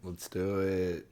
Let's do it.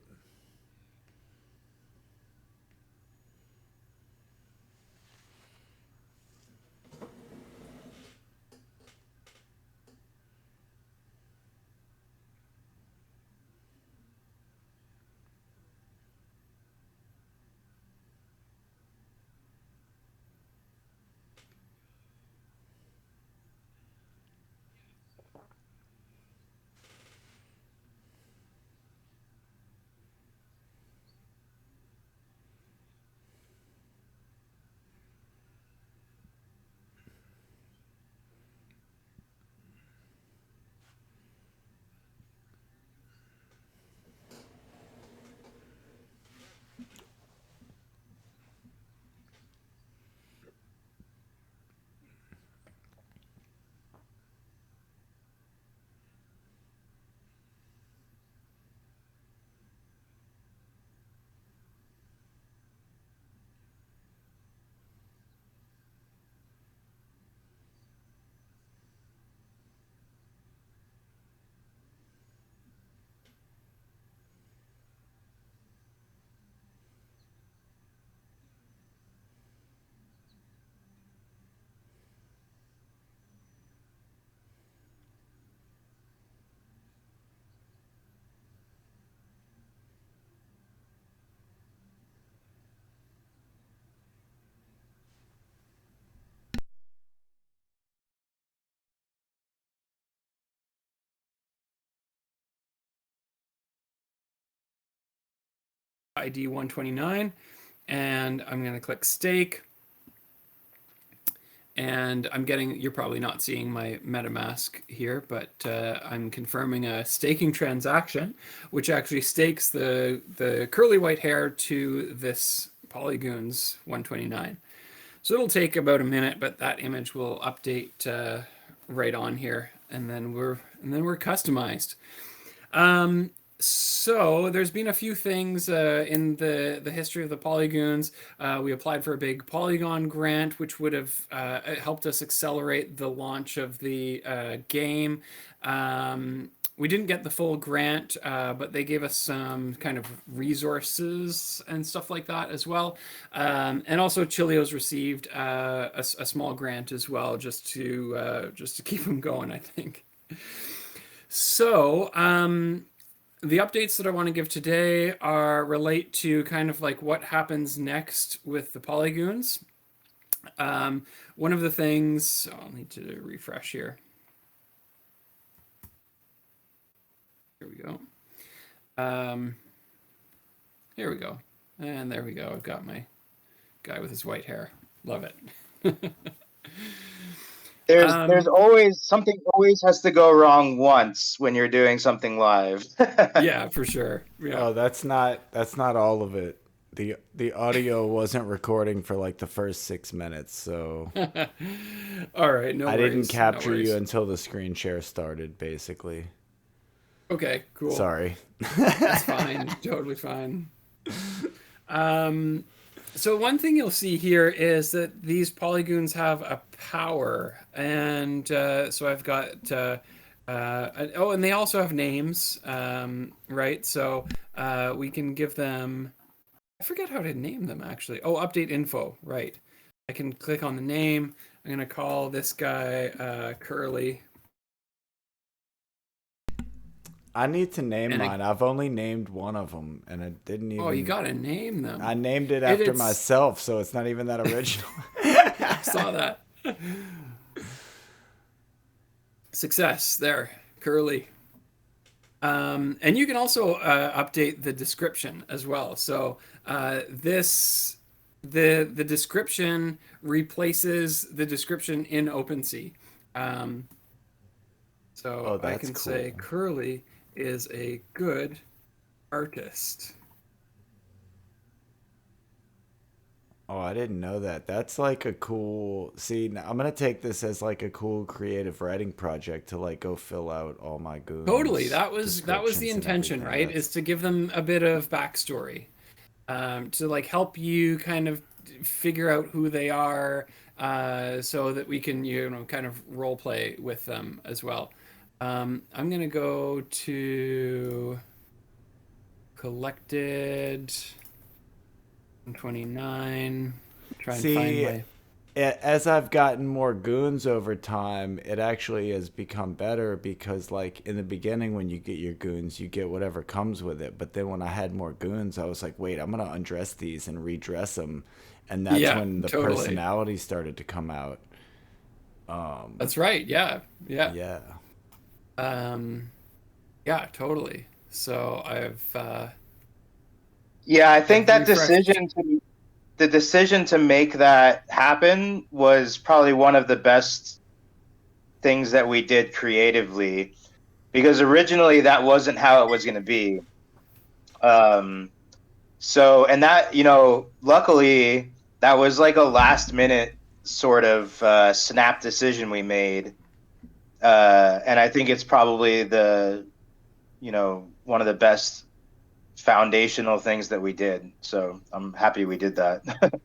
ID 129, and I'm going to click stake. And I'm getting, you're probably not seeing my MetaMask here, but I'm confirming a staking transaction, which actually stakes the curly white hair to this Polygoonz 129. So it'll take about a minute, but that image will update right on here, and then we're customized. Um, so there's been a few things in the history of the Polygoonz. We applied for a big Polygon grant, which would have helped us accelerate the launch of the game. We didn't get the full grant, but they gave us some kind of resources and stuff like that as well. And also, Chilios received a small grant as well, just to keep them going, I think. So, the updates that I want to give today are relate to kind of like what happens next with the Polygoonz. Um, One of the things, I'll need to refresh here. Here we go. Um, Here we go. And there we go. I've got my guy with his white hair. Love it. There's um, always something always has to go wrong once when you're doing something live. yeah, for sure. Yeah. Oh, that's not all of it. The audio wasn't recording for like the first 6 minutes, so All right. No I didn't worries. No capture you worries. until the screen share started, basically. Okay, cool. Sorry. That's fine. Totally fine. Um, so one thing you'll see here is that these Polygoonz have a power, and so I've got oh, and they also have names, right? So we can give them. I forget how to name them actually. Oh, update info, right? I can click on the name. I'm gonna call this guy Curly, I need to name and mine. I've only named one of them, and I didn't oh, you even. gotta name I them. named it It, after it's myself, so it's not even that original. I saw that. Success there, Curly. And you can also update the description as well. So this the description replaces the description in OpenSea. Um, so Oh, I that's can say cool. Curly is a good artist. Oh, I didn't know that. That's like a cool. See, now I'm gonna take this as like a cool creative writing project to like go fill out all my Totally, goons that was the descriptions and intention, everything. right? Is to give them a bit of backstory, to like help you kind of figure out who they are, so that we can kind of role play with them as well. I'm gonna go to collected 29. Try and find See, my. as I've gotten more goons over time, it actually has become better because, like, in the beginning, when you get your goons, you get whatever comes with it. But then when I had more goons, I was like, wait, I'm going to undress these and redress them. And that's Yeah, when the totally. personality started to come out. That's right. Yeah, yeah, Yeah. um, yeah, totally. So Yeah, I think I've that refreshed. the decision to make that happen was probably one of the best things that we did creatively, because originally that wasn't how it was going to be. Um, so, and that, luckily that was like a last minute sort of snap decision we made. And I think it's probably one of the best foundational things that we did. So I'm happy we did that.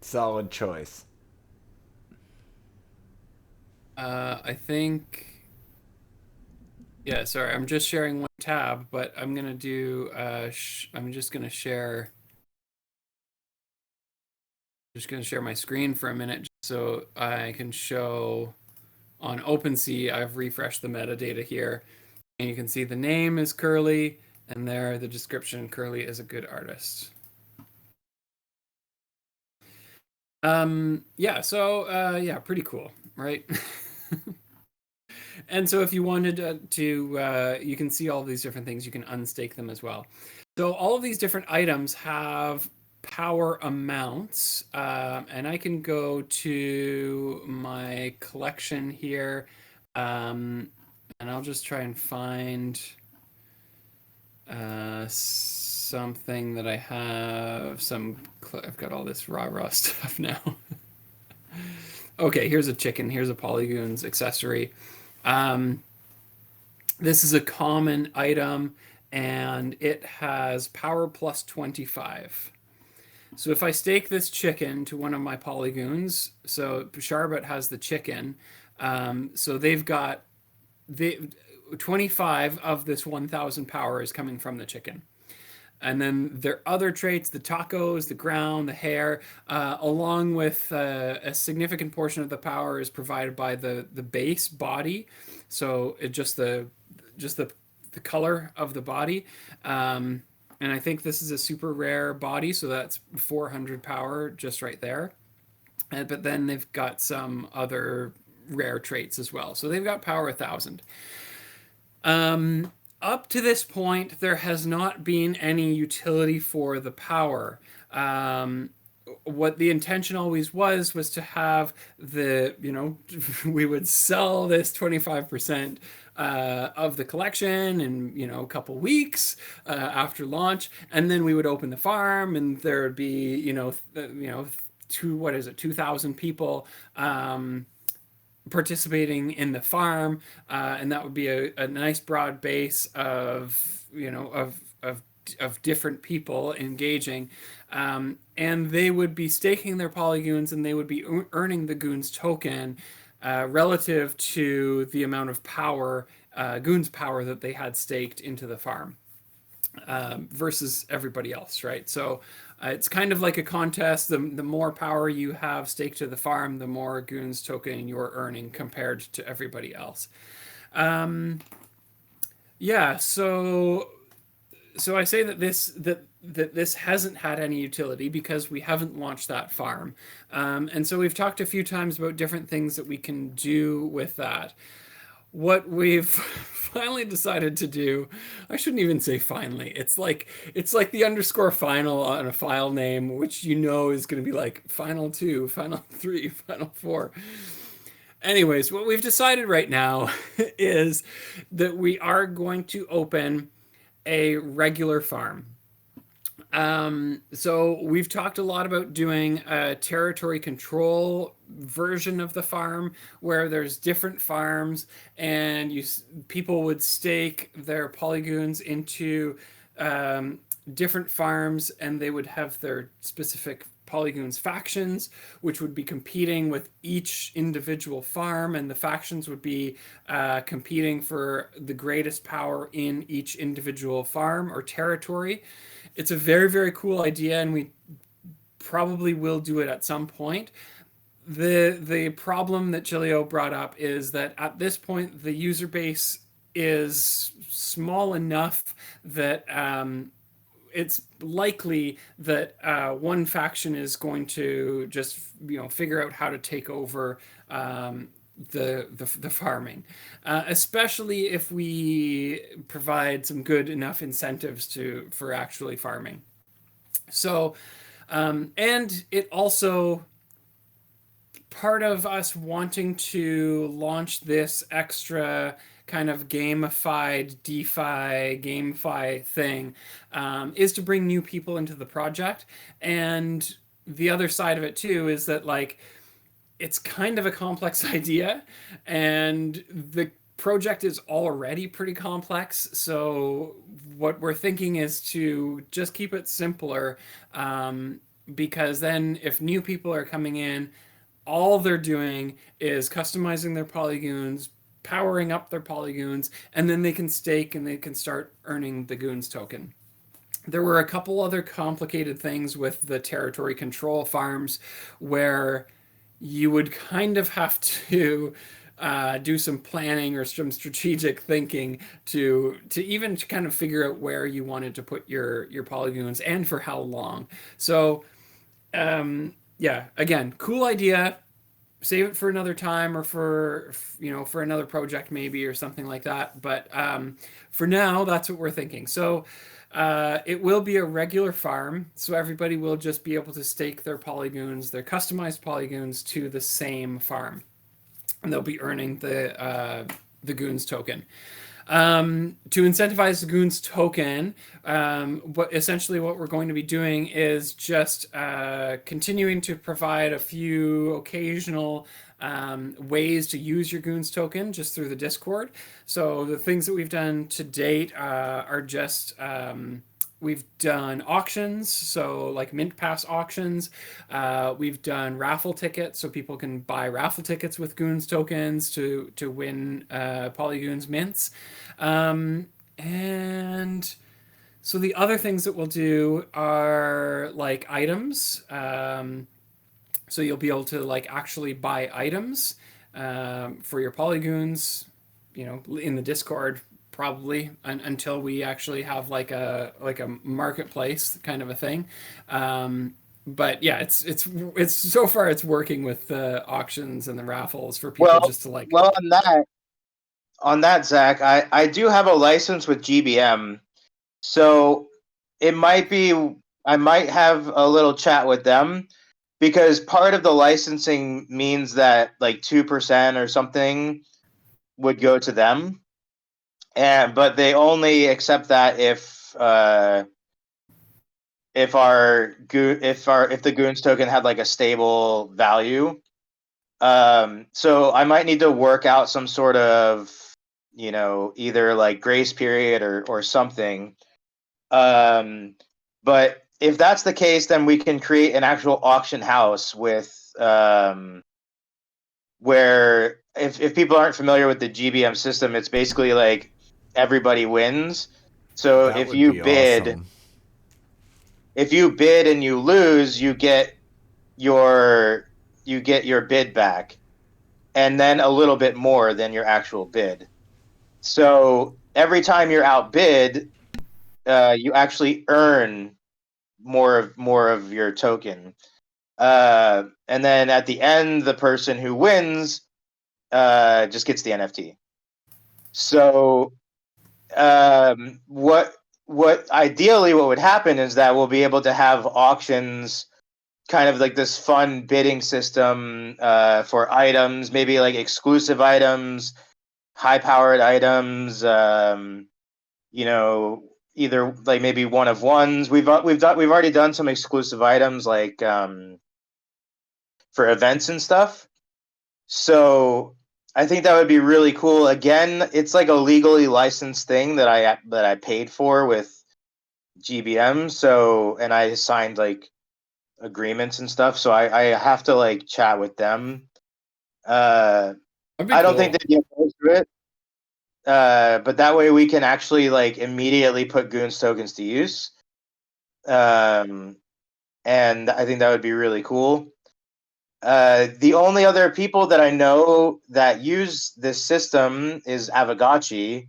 Solid choice. I think. Yeah, sorry, I'm just sharing one tab, but I'm gonna do. I'm just gonna share. Just gonna share my screen for a minute, just so I can show on OpenSea. I've refreshed the metadata here, and you can see the name is Curly, and there the description. Curly is a good artist. Yeah, so yeah, pretty cool, right? And so if you wanted you can see all these different things. You can unstake them as well. So all of these different items have power amounts, and I can go to my collection here, and I'll just try and find something that I have. I've got all this rah stuff now. Okay, here's a chicken. Here's a Polygoonz accessory. Um, this is a common item, and it has power plus 25. So if I stake this chicken to one of my Polygoonz, so Charbot has the chicken, so they've got the 25 of this 1,000 power is coming from the chicken. And then their other traits, the tacos, the ground, the hair, along with a significant portion of the power is provided by the base body. So it just the color of the body. And I think this is a super rare body, so that's 400 power just right there. But then they've got some other rare traits as well. So they've got power 1,000. Up to this point, there has not been any utility for the power. What the intention always was to have we would sell this 25% of the collection in, a couple weeks after launch, and then we would open the farm, and there would be, 2,000 people participating in the farm, and that would be a nice broad base of of different people engaging, and they would be staking their Polygoonz, and they would be earning the Goonz token relative to the amount of power, Goonz power that they had staked into the farm. Versus everybody else, right? So it's kind of like a contest. The more power you have staked to the farm, the more Goonz token you're earning compared to everybody else. Yeah, so I say that this hasn't had any utility because we haven't launched that farm, and so we've talked a few times about different things that we can do with that. What we've finally decided to do, I shouldn't even say finally. It's like the underscore final on a file name, which is going to be like final 2, final 3, final 4. Anyways, what we've decided right now is that we are going to open a regular farm. So we've talked a lot about doing a territory control version of the farm where there's different farms, and people would stake their Polygoonz into different farms, and they would have their specific Polygoonz factions, which would be competing with each individual farm, and the factions would be competing for the greatest power in each individual farm or territory. It's a very, very cool idea, and we probably will do it at some point. The problem that Chilio brought up is that at this point the user base is small enough that it's likely that one faction is going to just figure out how to take over the farming, especially if we provide some good enough incentives for actually farming. So, and it also, part of us wanting to launch this extra kind of gamified DeFi, GameFi thing is to bring new people into the project. And the other side of it too is that like it's kind of a complex idea, and the project is already pretty complex. So what we're thinking is to just keep it simpler, because then if new people are coming in, all they're doing is customizing their Polygoonz, powering up their Polygoonz, and then they can stake and they can start earning the Goonz token. There were a couple other complicated things with the territory control farms where you would kind of have to do some planning or some strategic thinking to even kind of figure out where you wanted to put your Polygoonz and for how long. So yeah, again, cool idea. Save it for another time, or for another project maybe, or something like that. But for now, that's what we're thinking. So it will be a regular farm, so everybody will just be able to stake their Polygoonz, their customized Polygoonz, to the same farm, and they'll be earning the Goonz token. To incentivize the Goonz token, what we're going to be doing is just continuing to provide a few occasional ways to use your Goonz token just through the Discord. So the things that we've done to date are just we've done auctions, so like mint pass auctions. We've done raffle tickets, so people can buy raffle tickets with Goonz tokens to win Polygoonz mints. And so the other things that we'll do are like items. So you'll be able to like actually buy items for your Polygoonz, in the Discord, probably until we actually have like a marketplace kind of a thing. But yeah, it's so far it's working with the auctions and the raffles for people just to like. Well, on that, Zach, I do have a license with GBM, so it might be I might have a little chat with them, because part of the licensing means that like 2% or something would go to them. But they only accept that if the Goonz token had like a stable value. So I might need to work out some sort of either like grace period or something. But if that's the case, then we can create an actual auction house with where if people aren't familiar with the GBM system, it's basically like everybody wins. So That if would you be bid, awesome. and you lose, you get your bid back, and then a little bit more than your actual bid. So every time you're outbid, you actually earn more of your token. And then at the end, the person who wins just gets the NFT. So what ideally what would happen is that we'll be able to have auctions, kind of like this fun bidding system for items, maybe like exclusive items, high powered items, either like maybe one of ones. We've already done some exclusive items like for events and stuff. So I think that would be really cool. Again, it's like a legally licensed thing that I paid for with GBM. So, and I signed like agreements and stuff. So I have to like chat with them. That'd be I don't think cool. they'd be opposed to it. But that way we can actually like immediately put Goons tokens to use. And I think that would be really cool. The only other people that I know that use this system is Avagachi,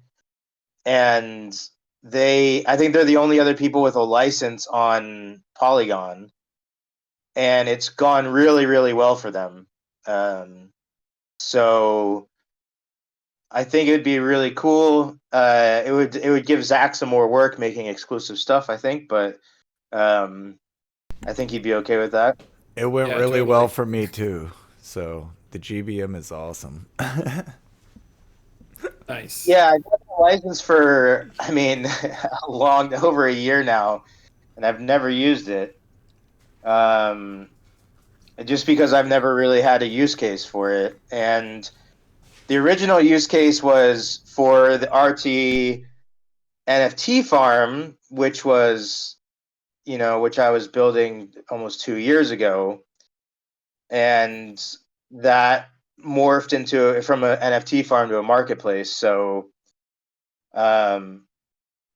and I think they're the only other people with a license on Polygon, and it's gone really, really well for them. So I think it would be really cool. It would give Zach some more work making exclusive stuff, I think, but I think he'd be okay with that. It went Yeah, really well totally. for me too. So the GBM is awesome. Nice. Yeah, I got the license for, I mean, long over a year now, and I've never used it. Um, just because I've never really had a use case for it. And the original use case was for the RT NFT farm, which I was building almost 2 years ago, and that morphed into from an NFT farm to a marketplace. So, um,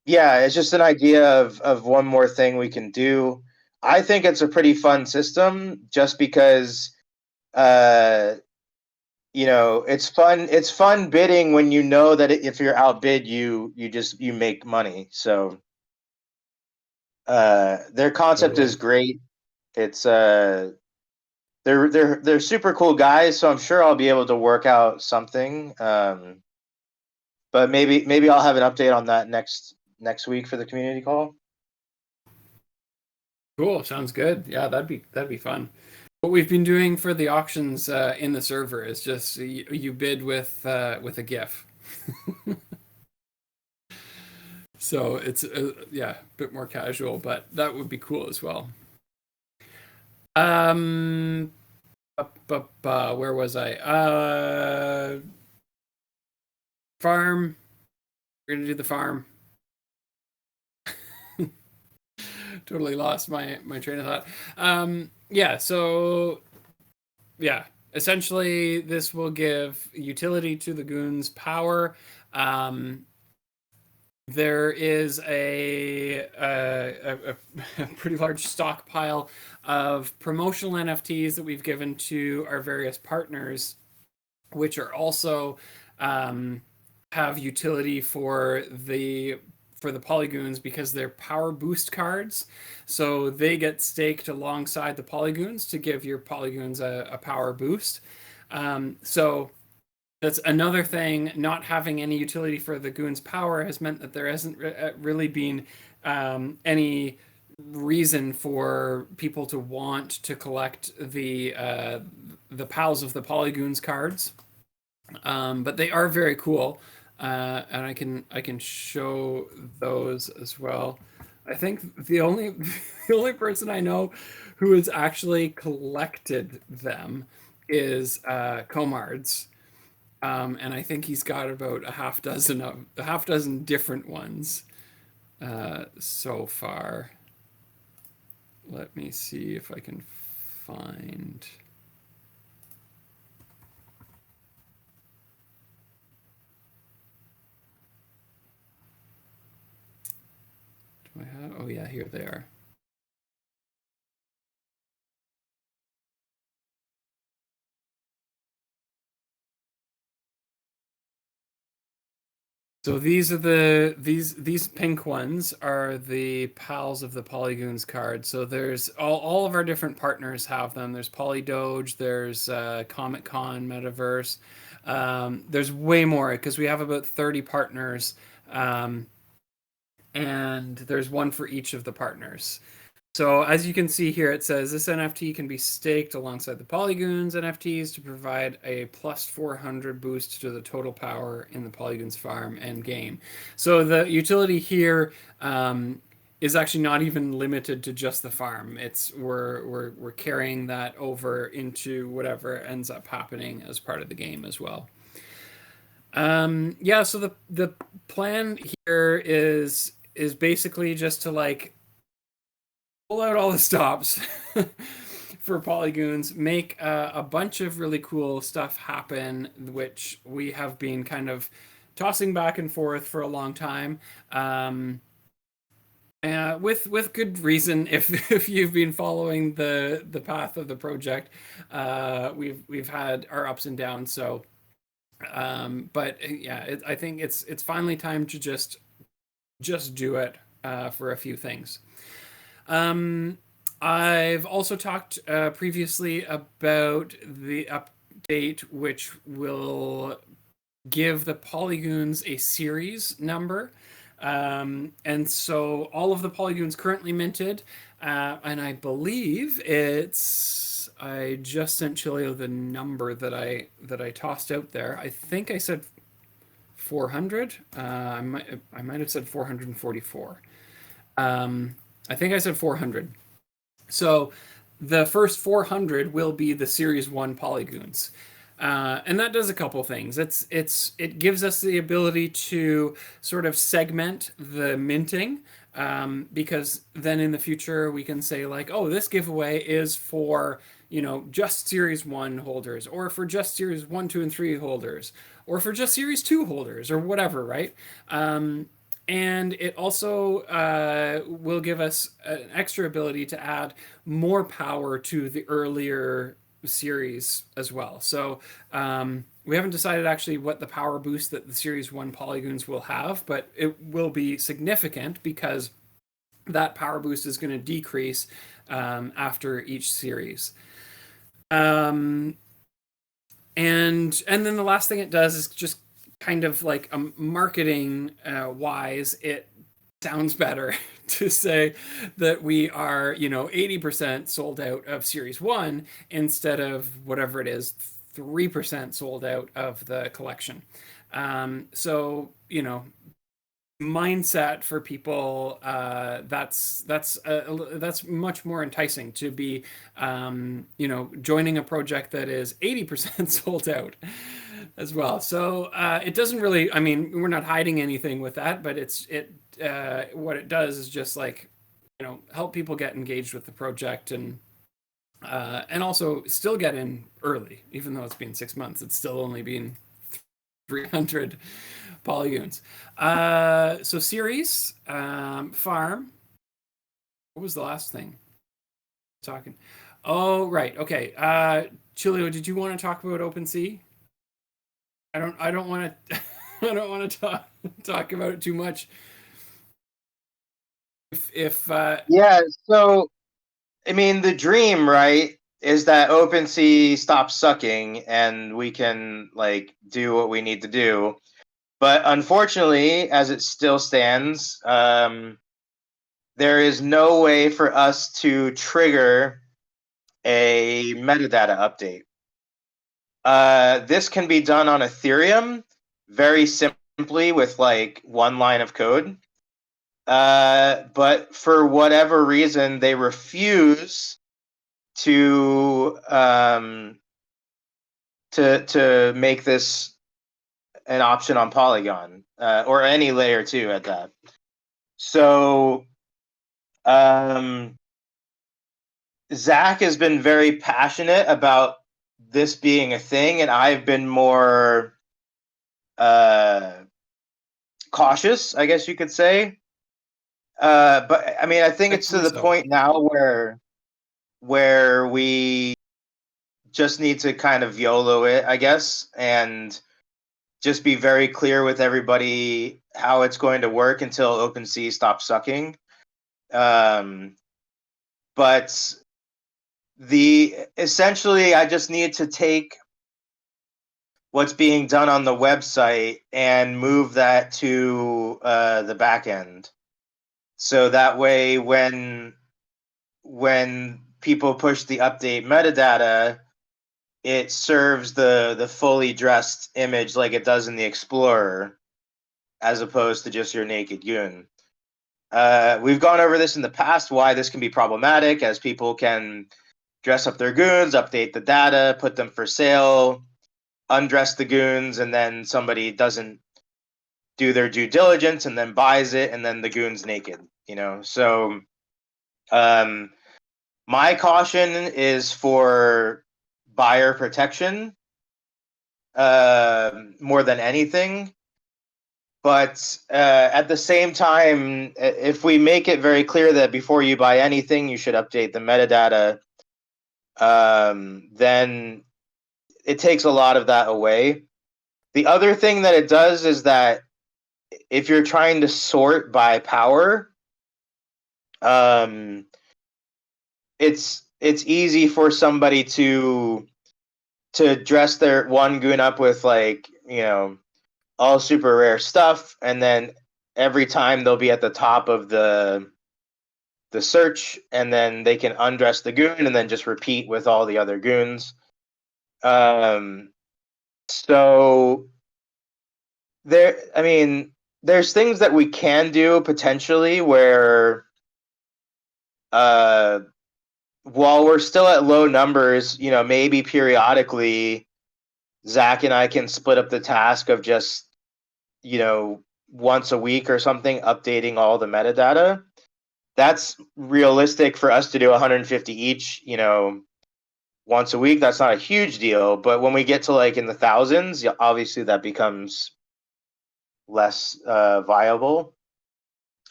yeah, it's just an idea of one more thing we can do. I think it's a pretty fun system, just because uh, it's fun. It's fun bidding when you know that if you're outbid, you make money. So their concept is Totally. great. It's they're super cool guys, so I'm sure I'll be able to work out something. But maybe I'll have an update on that next week for the community call. Cool. Sounds good. Yeah, that'd be fun. What we've been doing for the auctions in the server is just you bid with a GIF. So it's yeah, a bit more casual, but that would be cool as well. Um, where was I? Farm. We're gonna do the farm. Totally lost my train of thought. Yeah. So yeah, essentially, this will give utility to the goons power. Um, there is a pretty large stockpile of promotional NFTs that we've given to our various partners, which are also have utility for the Polygoonz because they're power boost cards. So they get staked alongside the Polygoonz to give your Polygoonz a power boost. So that's another thing. Not having any utility for the goon's power has meant that there hasn't really been any reason for people to want to collect the pals of the Polygoonz cards. But they are very cool, and I can show those as well. I think the only the only person I know who has actually collected them is Comards. And I think he's got about a half dozen different ones so far. Let me see if I can find. Do I have? Oh yeah, here they are. So these are these pink ones are the pals of the Polygoonz card. So there's all of our different partners have them. There's Polydoge, there's Comic Con, Metaverse. There's way more because we have about 30 partners, and there's one for each of the partners. So as you can see here, it says this NFT can be staked alongside the Polygoonz NFTs to provide a plus 400 boost to the total power in the Polygoonz farm and game. So the utility here is actually not even limited to just the farm. It's we're carrying that over into whatever ends up happening as part of the game as well. Yeah, so the plan here is basically just to like pull out all the stops for Polygoonz, make a bunch of really cool stuff happen, which we have been kind of tossing back and forth for a long time. With good reason, if you've been following the path of the project, we've had our ups and downs. So, but yeah, I think it's finally time to just do it for a few things. I've also talked previously about the update, which will give the Polygoonz a series number. And so all of the Polygoonz currently minted, and I believe I just sent Chilio the number that I tossed out there. I think I said 400. I might have said 444. I think I said 400. So the first 400 will be the Series 1 Polygoonz. And that does a couple things. It gives us the ability to sort of segment the minting, because then in the future we can say like, oh, this giveaway is for just Series 1 holders, or for just Series 1, 2, and 3 holders, or for just Series 2 holders, or whatever, right? And it also will give us an extra ability to add more power to the earlier series as well. So we haven't decided actually what the power boost that the Series 1 Polygoonz will have, but it will be significant because that power boost is going to decrease after each series. And then the last thing it does is just kind of like marketing wise, it sounds better to say that we are 80% sold out of Series 1 instead of whatever it is, 3% sold out of the collection. So mindset for people, that's much more enticing to be joining a project that is 80% sold out as well. So it doesn't really, I mean, we're not hiding anything with that, but what it does is just like help people get engaged with the project, and also still get in early. Even though it's been 6 months, it's still only been 300 Polygoonz. So series, farm. What was the last thing? Talking. Oh, right. Okay. Chilio, did you want to talk about OpenSea? I don't want to. I don't want to talk about it too much. If Yeah, so I mean, the dream, right, is that OpenSea stops sucking and we can like do what we need to do. But unfortunately, as it still stands, there is no way for us to trigger a metadata update. This can be done on Ethereum very simply with like one line of code. But for whatever reason, they refuse to to make this an option on Polygon or any layer 2 at that. So Zach has been very passionate about this being a thing, and I've been more cautious, I guess you could say. But I mean, I think it's to the point now where we just need to kind of YOLO it, I guess, and just be very clear with everybody how it's going to work until OpenSea stops sucking. But essentially, I just need to take what's being done on the website and move that to the back end. So that way, when people push the update metadata, it serves the fully dressed image like it does in the Explorer, as opposed to just your naked goon. We've gone over this in the past, why this can be problematic, as people can dress up their goons, update the data, put them for sale, undress the goons, and then somebody doesn't do their due diligence and then buys it, and then the goon's naked, So My caution is for buyer protection more than anything. But at the same time, if we make it very clear that before you buy anything, you should update the metadata, then it takes a lot of that away. The other thing that it does is that if you're trying to sort by power, it's easy for somebody to dress their one goon up with, like, all super rare stuff, and then every time they'll be at the top of the search, and then they can undress the goon and then just repeat with all the other goons. So there's things that we can do potentially where while we're still at low numbers, maybe periodically Zach and I can split up the task of just, once a week or something, updating all the metadata. That's realistic for us to do 150 each, once a week. That's not a huge deal, but when we get to like in the thousands, obviously that becomes less viable.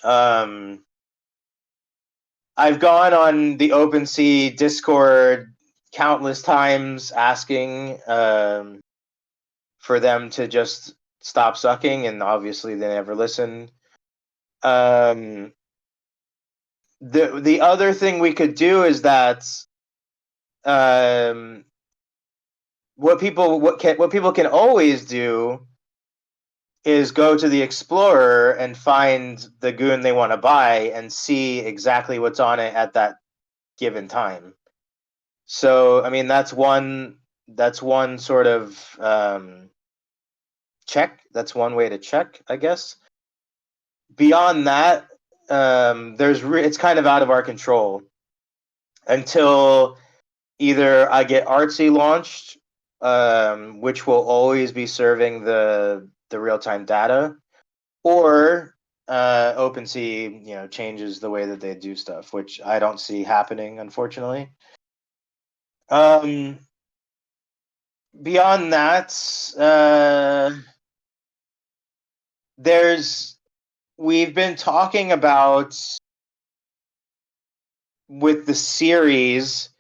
I've gone on the OpenSea Discord countless times asking for them to just stop sucking, and obviously they never listen. The other thing we could do is that what people can always do is go to the Explorer and find the goon they want to buy and see exactly what's on it at that given time. So, that's one sort of check. That's one way to check, I guess. Beyond that, it's kind of out of our control until either I get Artsy launched, which will always be serving the real-time data, or OpenSea, changes the way that they do stuff, which I don't see happening, unfortunately. Beyond that, we've been talking about, with the series,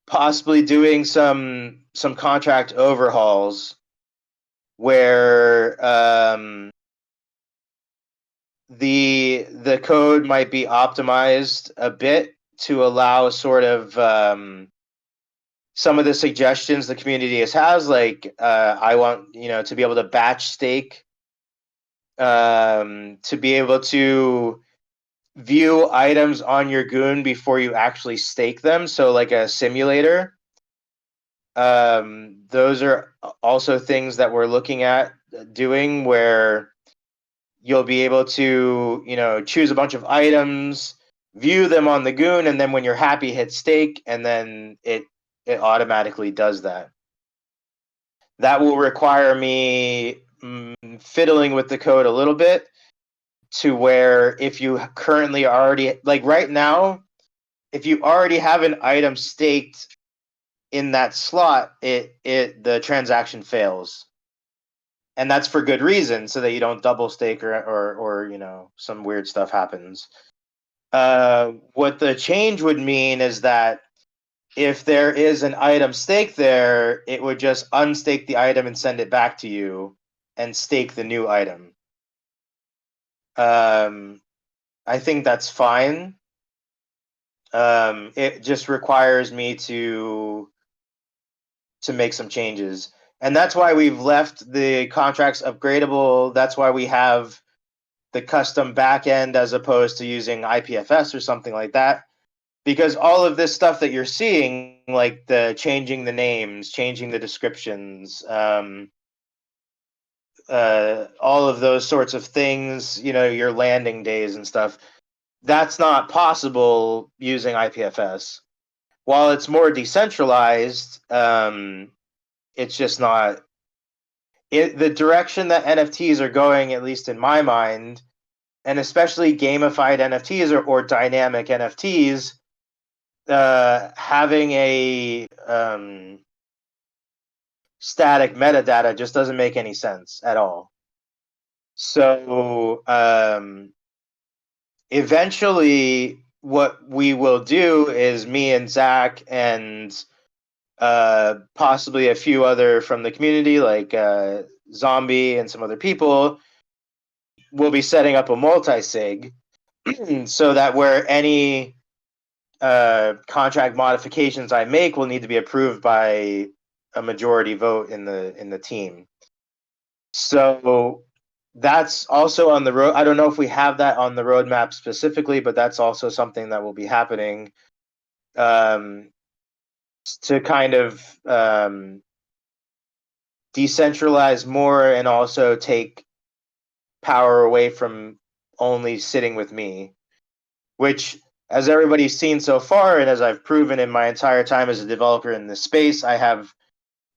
possibly doing some contract overhauls where the code might be optimized a bit to allow sort of some of the suggestions the community has, like I want to be able to batch stake, to be able to view items on your goon before you actually stake them, so like a simulator. Those are also things that we're looking at doing, where you'll be able to choose a bunch of items, view them on the goon, and then when you're happy, hit stake, and then it automatically does that. That will require me fiddling with the code a little bit, to where if you currently already, like right now, if you already have an item staked in that slot, the transaction fails. And that's for good reason, so that you don't double stake or some weird stuff happens. What the change would mean is that if there is an item staked there, it would just unstake the item and send it back to you and stake the new item. I think that's fine. It just requires me to make some changes. And that's why we've left the contracts upgradable. That's why we have the custom backend as opposed to using IPFS or something like that. Because all of this stuff that you're seeing, like the changing the names, changing the descriptions, all of those sorts of things, your landing days and stuff, that's not possible using IPFS. While it's more decentralized, it's just not the direction that NFTs are going, at least in my mind, and especially gamified NFTs or dynamic NFTs, having a static metadata just doesn't make any sense at all. So eventually, what we will do is me and Zach and possibly a few other from the community, like Zombie and some other people, will be setting up a multi-sig so that where any contract modifications I make will need to be approved by a majority vote in the team. So that's also on the road. I don't know if we have that on the roadmap specifically, but that's also something that will be happening to kind of decentralize more and also take power away from only sitting with me, which, as everybody's seen so far, and as I've proven in my entire time as a developer in this space, I have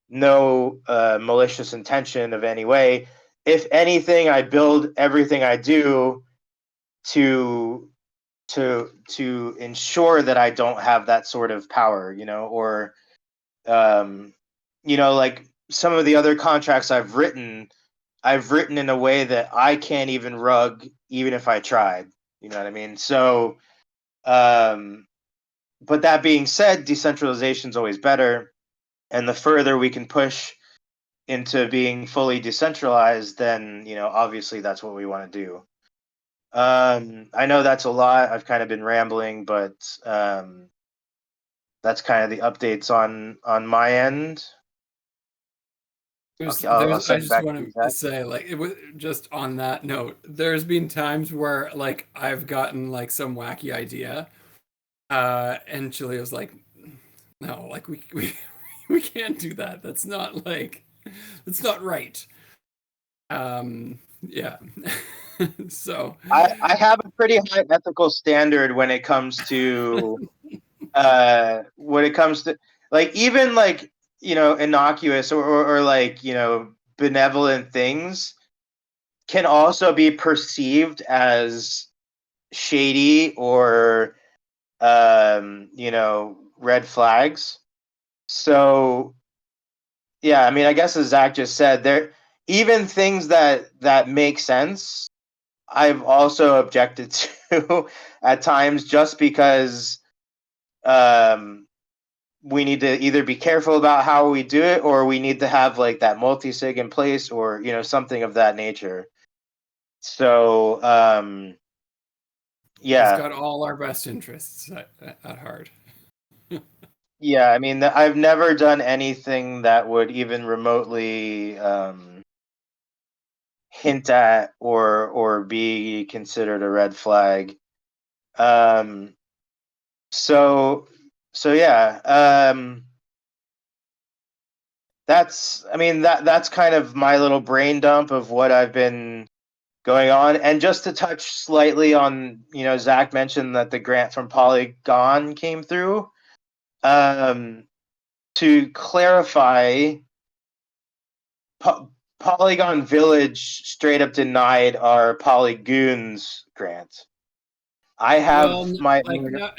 no malicious intention of any way. If anything, I build everything I do to ensure that I don't have that sort of power, or like some of the other contracts I've written in a way that I can't even rug even if I tried. You know what I mean? So, but that being said, decentralization is always better, and the further we can push into being fully decentralized, then obviously that's what we want to do. I know that's a lot. I've kind of been rambling, but that's kind of the updates on my end. Okay, I'll I send it just back to you, want to Zach. say, like, it was just on that note, there's been times where, like, I've gotten like some wacky idea, and Chile was like, no, like we can't do that. That's not right. Yeah. So, I have a pretty high ethical standard when it comes to like, even like innocuous or like benevolent things can also be perceived as shady or red flags. So yeah, I mean, I guess as Zach just said, there even things that make sense, I've also objected to at times, just because um, we need to either be careful about how we do it, or we need to have like that multi-sig in place, or something of that nature. So he's yeah, got all our best interests at heart. yeah. I mean, I've never done anything that would even remotely hint at or be considered a red flag. Um, so yeah. That's I mean that's kind of my little brain dump of what I've been going on. And just to touch slightly on, Zach mentioned that the grant from Polygon came through. To clarify, Polygon Village straight up denied our Polygoonz grant. I Well, have my like, own, no,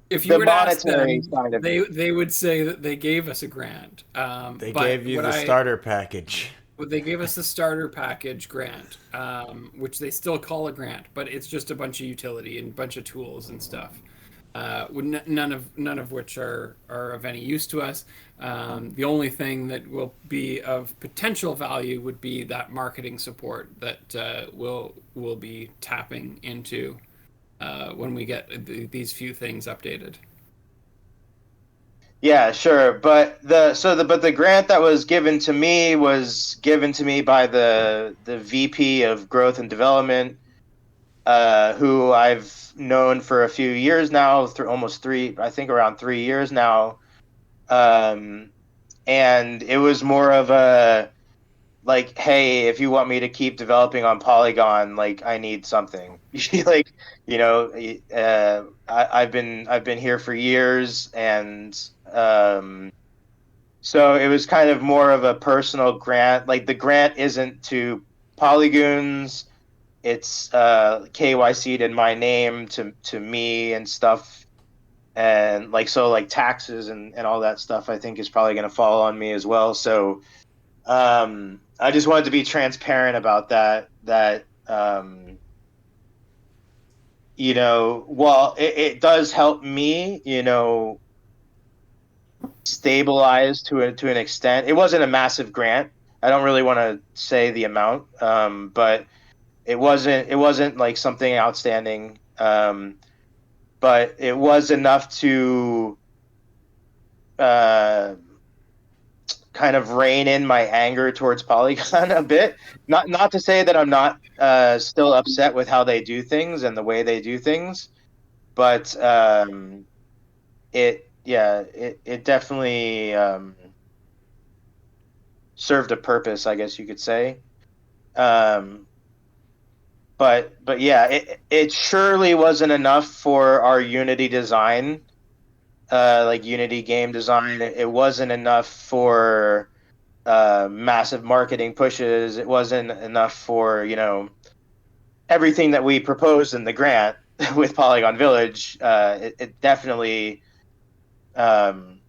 if you the were to ask monetary them, side of it. they would say that they gave us a grant. They But gave you the starter package. they gave us the starter package grant, which they still call a grant, but it's just a bunch of utility and a bunch of tools and stuff. None of which are of any use to us. The only thing that will be of potential value would be that marketing support that will be tapping into when we get these few things updated. Yeah, sure. But the grant that was given to me was given to me by the VP of Growth and Development, who I've known for a few years now, through almost three, I think around 3 years now. Um, and it was more of a like, hey, if you want me to keep developing on Polygon, like I need something. Like, I've been here for years, and so it was kind of more of a personal grant. Like, the grant isn't to Polygoonz. it's KYC'd in my name to me and stuff, and like so like taxes and all that stuff I think is probably going to fall on me as well. So I just wanted to be transparent about that you know, while it does help me, you know, stabilize to an extent. It wasn't a massive grant. I don't really want to say the amount, but it wasn't like something outstanding. But it was enough to uh, kind of rein in my anger towards Polygon a bit. Not to say that I'm not still upset with how they do things and the way they do things, but it definitely served a purpose, I guess you could say. Um, but yeah, it surely wasn't enough for our Unity design, like Unity game design. It wasn't enough for massive marketing pushes. It wasn't enough for, you know, everything that we proposed in the grant with Polygon Village. It definitely um,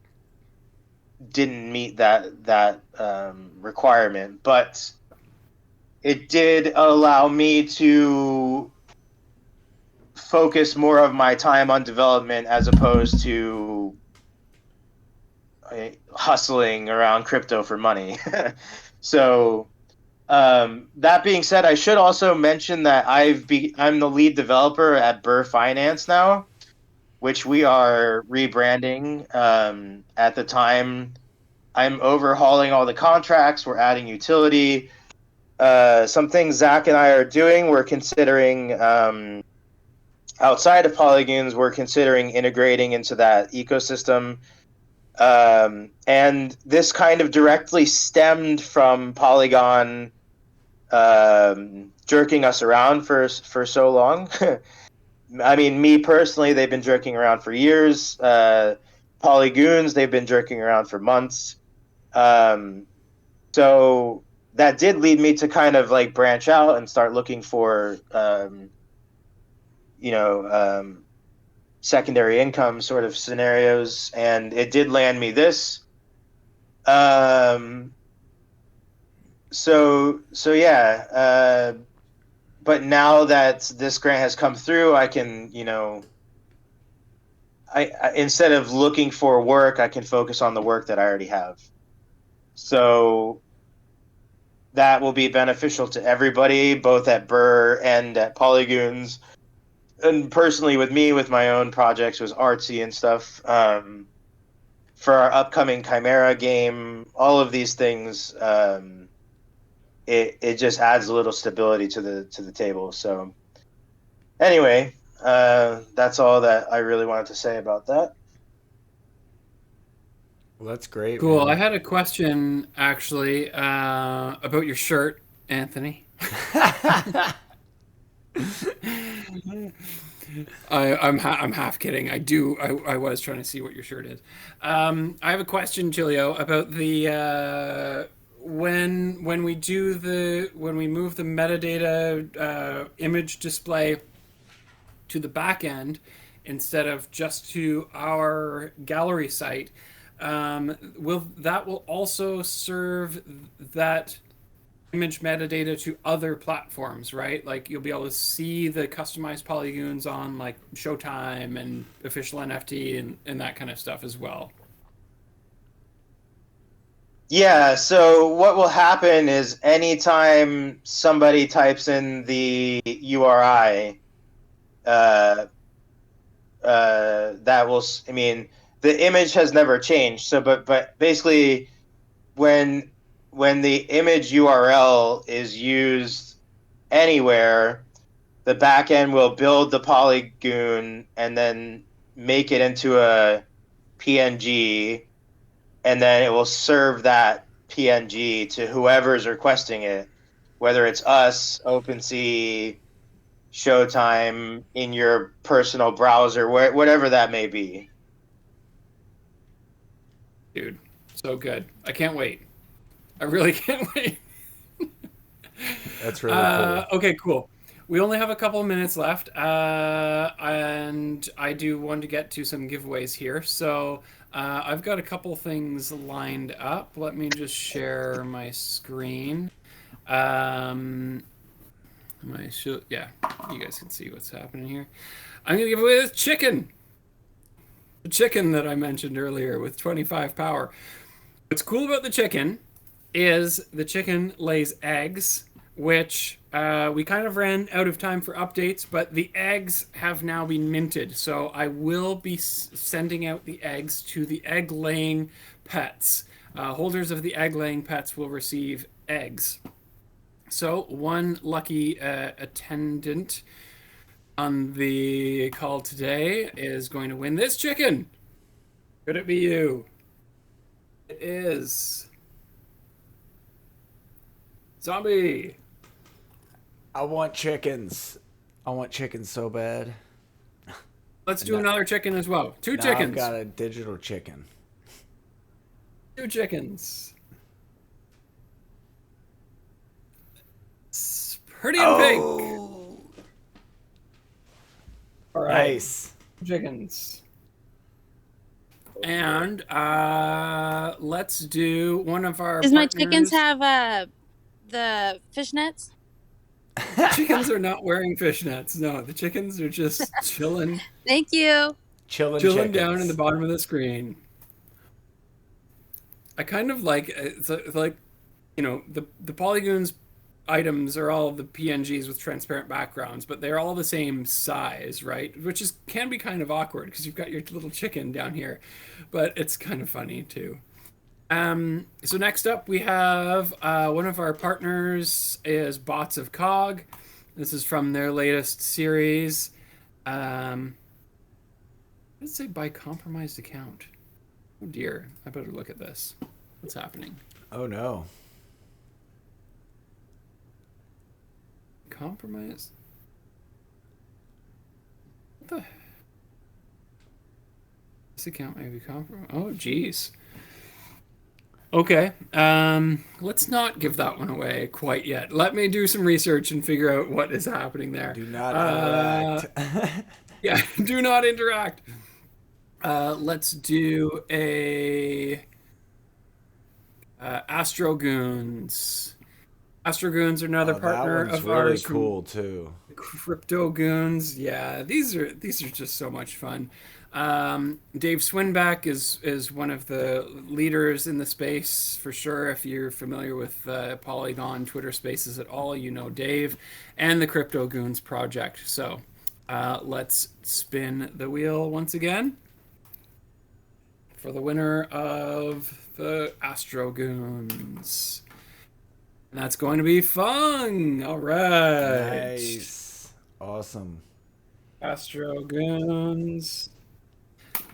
didn't meet that requirement, but it did allow me to focus more of my time on development as opposed to hustling around crypto for money. So that being said, I should also mention that I'm the lead developer at Burr Finance now, which we are rebranding. At the time, I'm overhauling all the contracts. We're adding utility. Some things Zach and I are doing. We're considering outside of Polygoonz, we're considering integrating into that ecosystem. And this kind of directly stemmed from Polygon jerking us around for so long. I mean, me personally, they've been jerking around for years. Polygoonz, they've been jerking around for months. So that did lead me to kind of like branch out and start looking for, you know, secondary income sort of scenarios, and it did land me this. Um, so yeah. But now that this grant has come through, I can, you know, I instead of looking for work, I can focus on the work that I already have. So that will be beneficial to everybody, both at Burr and at Polygoonz. And personally, with me, with my own projects, was artsy and stuff. For our upcoming Chimera game, all of these things, it just adds a little stability to the table. So anyway, that's all that I really wanted to say about that. Well, that's great, Cool. I man. had a question actually about your shirt, Anthony. I'm half kidding. I was trying to see what your shirt is. I have a question, Julio, about the when we do the when we move the metadata image display to the back end instead of just to our gallery site. Will also serve that image metadata to other platforms, right? Like you'll be able to see the customized polygons on like Showtime and official NFT and that kind of stuff as well. Yeah, so what will happen is anytime somebody types in the URI, uh, that will, I mean, the image has never changed. So, but basically, when when the image URL is used anywhere, the backend will build the polygon and then make it into a PNG, and then it will serve that PNG to whoever's requesting it, whether it's us, OpenSea, Showtime, in your personal browser, whatever that may be. Dude, so good. I can't wait. I really can't wait. That's really cool. Okay, cool. we only have a couple of minutes left, and I do want to get to some giveaways here. So I've got a couple things lined up. Let me just share my screen. Um, yeah, you guys can see what's happening here. I'm gonna give away this chicken, the chicken that I mentioned earlier with 25 power. What's cool about the chicken is the chicken lays eggs, which we kind of ran out of time for updates, but the eggs have now been minted. So I will be sending out the eggs to the egg laying pets. Holders of the egg laying pets will receive eggs. So one lucky attendant on the call today is going to win this chicken. Could it be you? It is. Zombie. I want chickens. I want chickens so bad. Let's do another chicken as well. Two Now I've chickens. got a digital chicken. Two chickens. Pretty in pink. Oh, All right. nice. Chickens. And let's do one of our Does my partners. chickens have the fishnets? Chickens are not wearing fishnets. No, the chickens are just chilling, Thank you. Chilling chilling chickens. down in the bottom of the screen. I kind of like it's like, you know, the Polygoonz items are all the PNGs with transparent backgrounds, but they're all the same size, right? Which is can be kind of awkward because you've got your little chicken down here, but it's kind of funny too. So next up we have one of our partners is Bots of Cog. This is from their latest series. Let's say by compromised account. Oh dear, I better look at this. What's happening? Oh no. Compromise? What the? This account may be compromised. Oh, geez. Okay. Let's not give that one away quite yet. Let me do some research and figure out what is happening there. Do not interact. Yeah, do not interact. Let's do a Astrogoons. Astrogoons are another Oh, partner that one's of really ours. cool too. Cryptogoons, yeah, these are just so much fun. Dave Swinback is one of the leaders in the space for sure. If you're familiar with Polygon Twitter Spaces at all, you know Dave and the Cryptogoons project. So let's spin the wheel once again for the winner of the Astrogoons. And that's going to be fun. All right. Nice. Awesome. Astrogoons.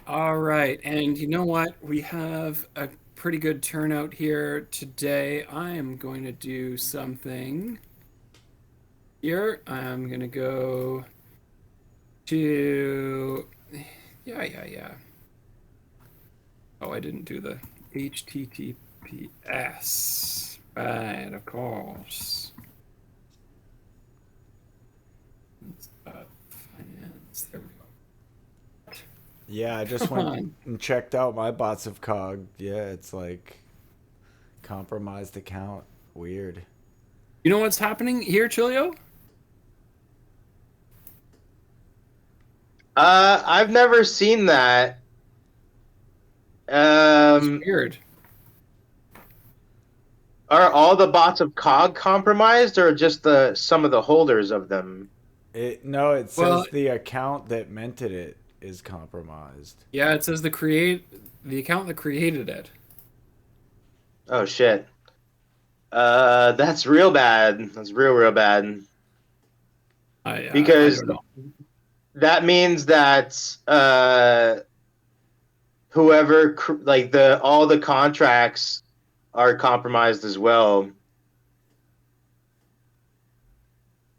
All right. And you know what? We have a pretty good turnout here today. I am going to do something here. I'm going to go to. Yeah. Oh, I didn't do the HTTPS. Right, of course. Finance. There we go. Yeah, I just went and checked out my Bots of Cog. Yeah, it's like compromised account. Weird. You know what's happening here, Chilio? I've never seen that. It's weird. Are all the bots of COG compromised, or just some of the holders of them? No, it says Well, the account that minted it is compromised. yeah, it says the account that created it. Oh shit. That's real bad. That's real bad. Because I don't know. that means that whoever all the contracts are compromised as well.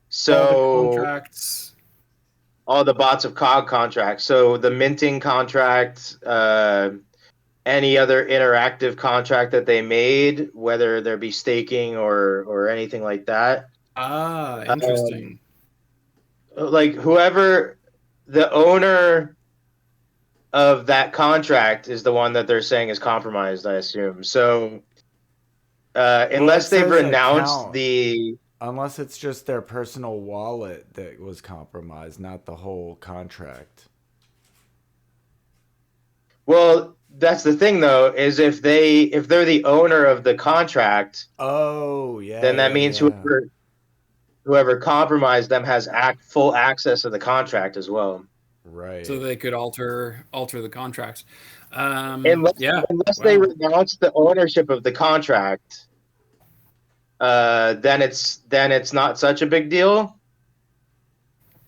So All the contracts. all the bots of COG contracts. So the minting contract, any other interactive contract that they made, whether there be staking or anything like that. Interesting. like whoever the owner of that contract is the one that they're saying is compromised, I assume. So Well, it unless they've says renounced account, the unless it's just their personal wallet that was compromised, not the whole contract. well, that's the thing though, is if they're the owner of the contract, Oh, yeah, then that yeah, means yeah. whoever compromised them has full access to the contract as well. So Right. they could alter the contracts. Unless Yeah. unless they Wow. renounce the ownership of the contract, then it's not such a big deal.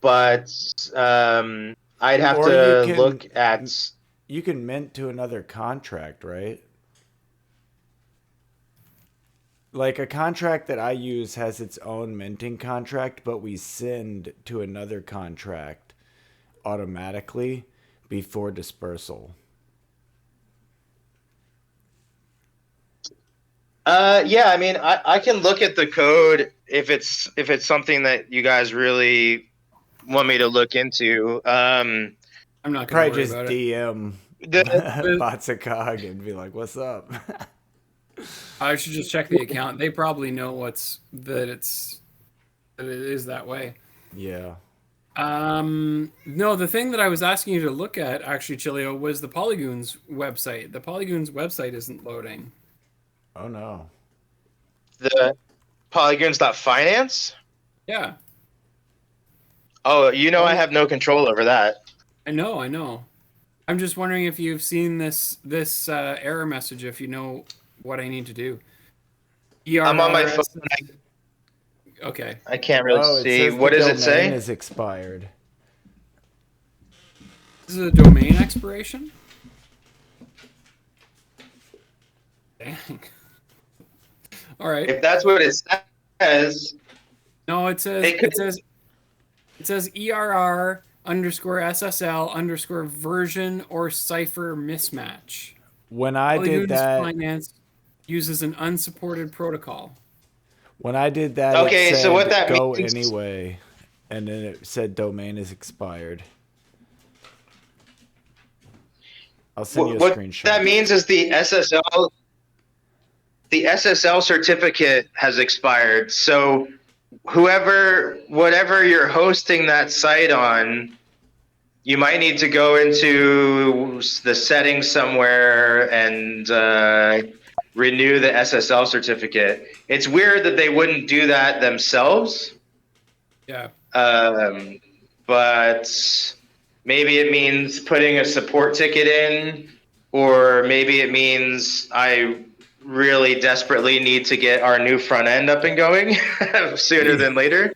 But I'd have Or to look at. you can mint to another contract, right? Like a contract that I use has its own minting contract, but we send to another contract automatically before dispersal. Yeah, I mean, I can look at the code if it's something that you guys really want me to look into. I'm not going to Probably worry just about it. DM The But Batsakog and be like, "What's up?" I should just check the account. They probably know that it is that way. Yeah. No, the thing that I was asking you to look at actually, Chilio, was the Polygoonz website. The Polygoonz website isn't loading. Oh no. the Polygoonz.finance. Yeah, Oh, I Poly- have no control over that. I know, I know. I'm just wondering if you've seen this error message. If you know what I need to do. I'm on my phone. ERRS. Okay. I can't really Oh, it see. says the What does it domain say? is expired. This is a domain expiration. Dang. All right. If that's what it says, No, it says it could. ERR underscore SSL underscore version or cipher mismatch. When I did Polygoon's that, finance uses an unsupported protocol. it Okay, so what said that go means. anyway, and then it said domain is expired. I'll send you a What screenshot. that means is the SSL certificate has expired. So whatever you're hosting that site on, you might need to go into the settings somewhere and renew the SSL certificate. It's weird that they wouldn't do that themselves, Yeah. but maybe it means putting a support ticket in, or maybe it means I really desperately need to get our new front end up and going sooner than later.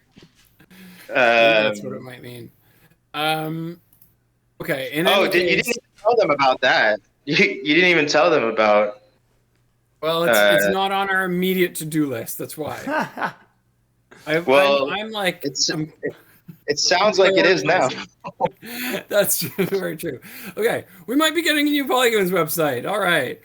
Maybe that's what it Um, might mean. Okay. In oh, any you didn't case, even tell them about that. You didn't even tell them about. well, it's Uh, not on our immediate to-do list. That's why. well, I'm like it's I'm it sounds like it is now. organized. That's very true. Okay, we might be getting a new Polygoonz website. All right.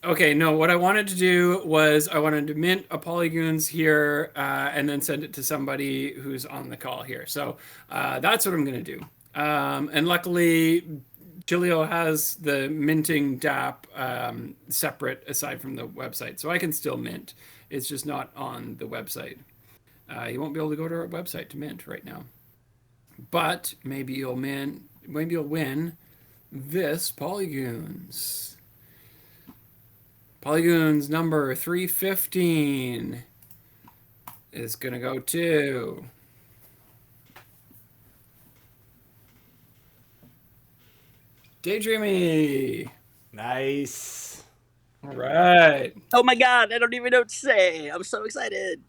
Okay, no, what I wanted to do was I wanted to mint a Polygoonz here and then send it to somebody who's on the call here. So that's what I'm going to do. And luckily, Gilio has the minting DApp separate aside from the website. So I can still mint. It's just not on the website. You won't be able to go to our website to mint right now. But maybe you'll win this Polygoonz. Polygoonz number 315 is gonna go to Daydreamy. Nice. All right. Oh my god, I don't even know what to say. I'm so excited.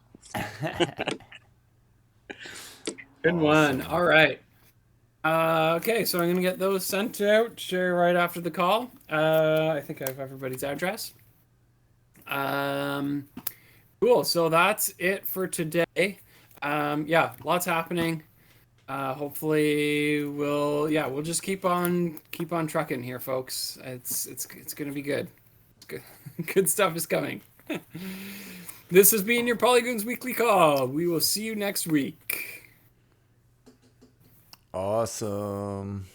Good one. Awesome. All right. Okay, so I'm gonna get those sent out right after the call. I think I have everybody's address. Cool. So that's it for today. Yeah, lots happening. Hopefully we'll just keep on trucking here, folks. It's gonna be good. Good stuff is coming. This has been your Polygoonz Weekly Call. We will see you next week. Awesome.